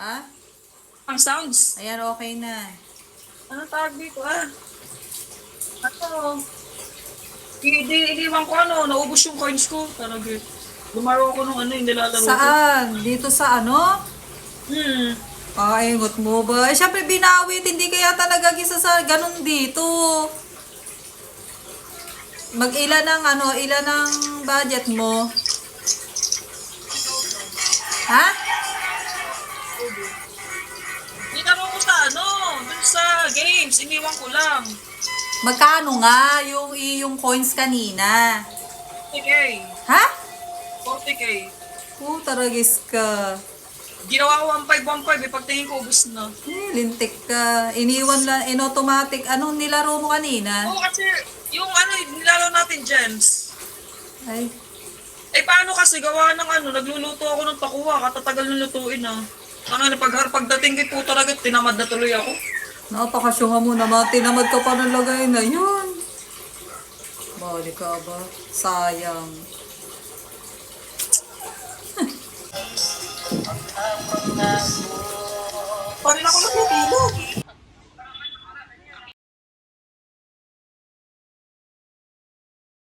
Ha? Ang sounds. Ayan, okay na. Ano tawag dito Ano? Iniwan ko naubos yung coins ko. Talaga. Lumaro ako nung yung nilalaro ko. Saan? Dito sa ano? Hmm. Ingot mo ba? Siyempre binawit, hindi kaya talaga gisa sa ganun dito. Ilan ang budget mo? Ha? Nilaro ko sa dun sa games. Iniwan ko lang. Magkano nga yung coins kanina? 40k. Ha? 40k. Taragis ka. Ginawa ko 1.5 pagtingin ko ubus na. Lintik ka. Iniwan lang, in automatic. Anong nilaro mo kanina? Oo, kasi yung nilaro natin gems. Ay, Paano kasi gawa ng nagluluto ako ng pakuha, katatagal ng lutuin pagdating kay puto talaga, tinamad na tuloy ako. napakasyunga mo naman. Tinamad ka pa ng lagay na yun. Bali ka ba? Sayang.